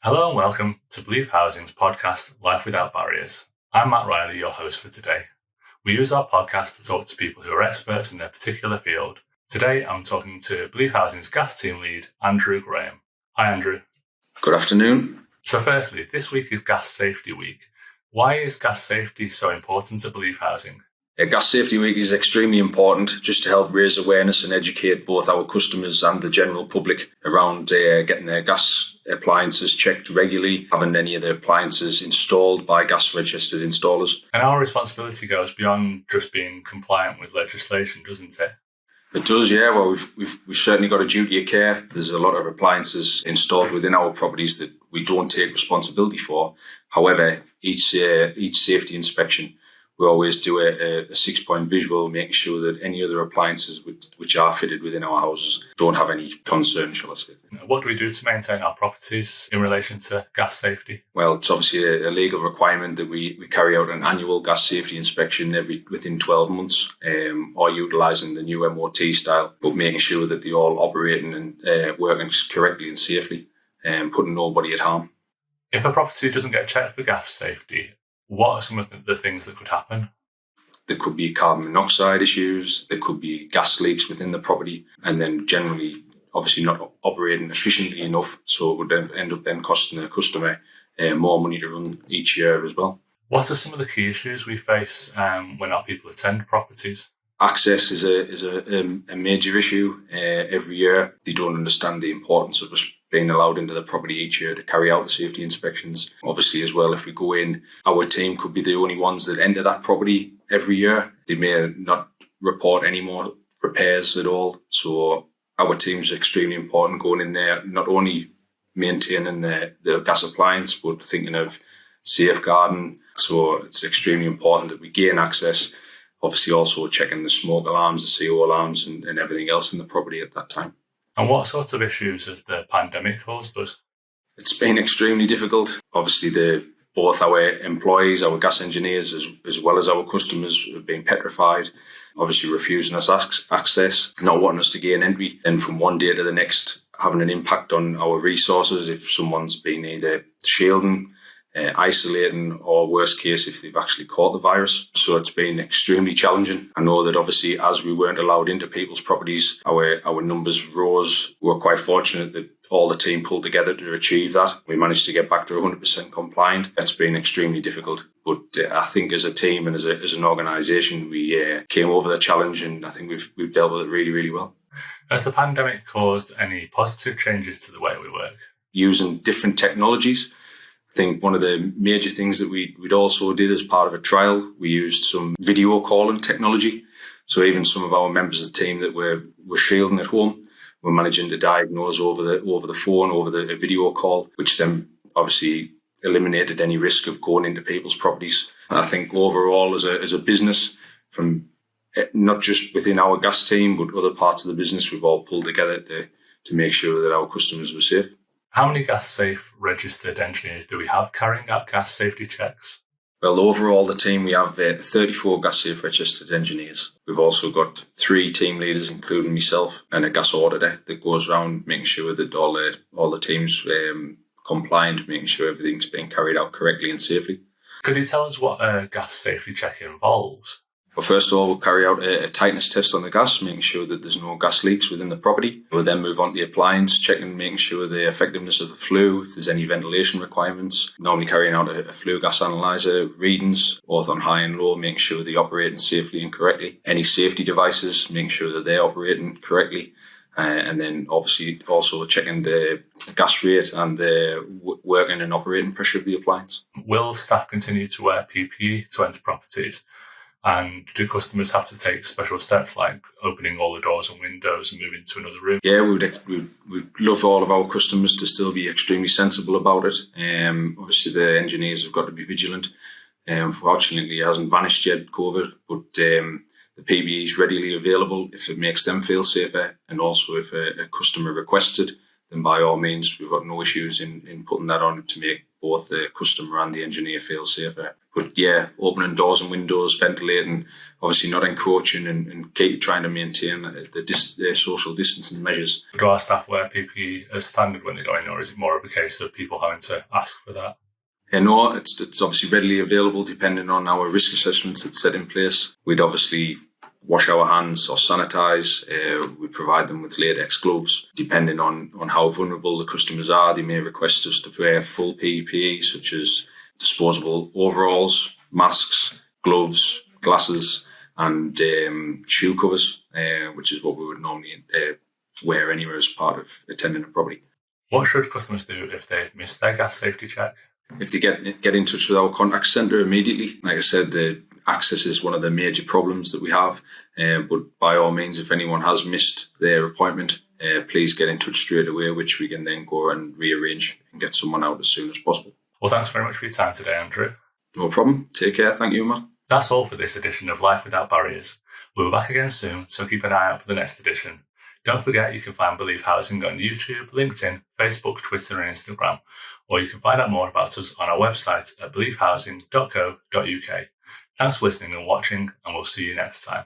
Hello and welcome to Believe Housing's podcast, Life Without Barriers. I'm Matt Riley, your host for today. We use our podcast to talk to people who are experts in their particular field. Today, I'm talking to Believe Housing's gas team lead, Andrew Graham. Hi, Andrew. Good afternoon. So firstly, this week is Gas Safety Week. Why is gas safety so important to Believe Housing? Gas Safety Week is extremely important just to help raise awareness and educate both our customers and the general public around getting their gas appliances checked regularly, having any of their appliances installed by gas registered installers. And our responsibility goes beyond just being compliant with legislation, doesn't it? It does, yeah. Well, we've certainly got a duty of care. There's a lot of appliances installed within our properties that we don't take responsibility for. However, each safety inspection, we always do a 6-point visual, making sure that any other appliances which are fitted within our houses don't have any concern, shall I say. What do we do to maintain our properties in relation to gas safety? Well, it's obviously a legal requirement that we carry out an annual gas safety inspection within 12 months, or utilising the new MOT style, but making sure that they're all operating and working correctly and safely, and putting nobody at harm. If a property doesn't get checked for gas safety, what are some of the things that could happen? There could be carbon monoxide issues, there could be gas leaks within the property, and then generally, obviously not operating efficiently enough, so it would then end up costing the customer more money to run each year as well. What are some of the key issues we face when our people attend properties? Access is a major issue every year. They don't understand the importance of us being allowed into the property each year to carry out the safety inspections. Obviously, as well, if we go in, our team could be the only ones that enter that property every year. They may not report any more repairs at all. So our team's extremely important going in there, not only maintaining the gas appliance, but thinking of safeguarding. So it's extremely important that we gain access. Obviously, also checking the smoke alarms, the CO alarms, and everything else in the property at that time. And what sorts of issues has the pandemic caused us? It's been extremely difficult. Obviously, both our employees, our gas engineers, as well as our customers have been petrified, obviously refusing us access, not wanting us to gain entry, and from one day to the next, having an impact on our resources if someone's been either shielding, isolating, or worst case if they've actually caught the virus. So it's been extremely challenging. I know that obviously as we weren't allowed into people's properties, our numbers rose. We were quite fortunate that all the team pulled together to achieve that. We managed to get back to 100% compliant. It's been extremely difficult, but I think as a team and as an organisation, we came over the challenge, and I think we've dealt with it really, really well. Has the pandemic caused any positive changes to the way we work? Using different technologies. I think one of the major things that we'd also did as part of a trial, we used some video calling technology. So even some of our members of the team that were shielding at home, we're managing to diagnose over the phone, over the video call, which then obviously eliminated any risk of going into people's properties. I think overall as a business, from not just within our gas team, but other parts of the business, we've all pulled together to make sure that our customers were safe. How many gas safe registered engineers do we have carrying out gas safety checks? Well, overall, the team, we have 34 gas safe registered engineers. We've also got 3 team leaders, including myself, and a gas auditor that goes around making sure that all the teams compliant, making sure everything's being carried out correctly and safely. Could you tell us what a gas safety check involves? Well, first of all, we'll carry out a tightness test on the gas, making sure that there's no gas leaks within the property. We'll then move on to the appliance, checking, making sure the effectiveness of the flue, if there's any ventilation requirements. Normally carrying out a flue gas analyzer, readings, both on high and low, making sure they're operating safely and correctly. Any safety devices, making sure that they're operating correctly. And then obviously also checking the gas rate and the working and operating pressure of the appliance. Will staff continue to wear PPE to enter properties? And do customers have to take special steps like opening all the doors and windows and moving to another room? Yeah, we'd love all of our customers to still be extremely sensible about it. Obviously, the engineers have got to be vigilant. Fortunately, it hasn't vanished yet, COVID, but the PPE is readily available if it makes them feel safer. And also if a customer requests it, then by all means, we've got no issues in putting that on to make both the customer and the engineer feels safer. But yeah, opening doors and windows, ventilating, obviously not encroaching, and keep trying to maintain the social distancing measures. Do our staff wear PPE as standard when they go in, or is it more of a case of people having to ask for that? No, it's obviously readily available depending on our risk assessments that's set in place. We'd obviously wash our hands or sanitize. We provide them with latex gloves. Depending on how vulnerable the customers are, they may request us to wear full PPE, such as disposable overalls, masks, gloves, glasses, and shoe covers, which is what we would normally wear anywhere as part of attending a property. What should customers do if they've missed their gas safety check? If they get in touch with our contact centre immediately, like I said, the access is one of the major problems that we have. But by all means, if anyone has missed their appointment, please get in touch straight away, which we can then go and rearrange and get someone out as soon as possible. Well, thanks very much for your time today, Andrew. No problem. Take care. Thank you, Matt. That's all for this edition of Life Without Barriers. We'll be back again soon, so keep an eye out for the next edition. Don't forget you can find Believe Housing on YouTube, LinkedIn, Facebook, Twitter and Instagram, or you can find out more about us on our website at believehousing.co.uk. Thanks for listening and watching, and we'll see you next time.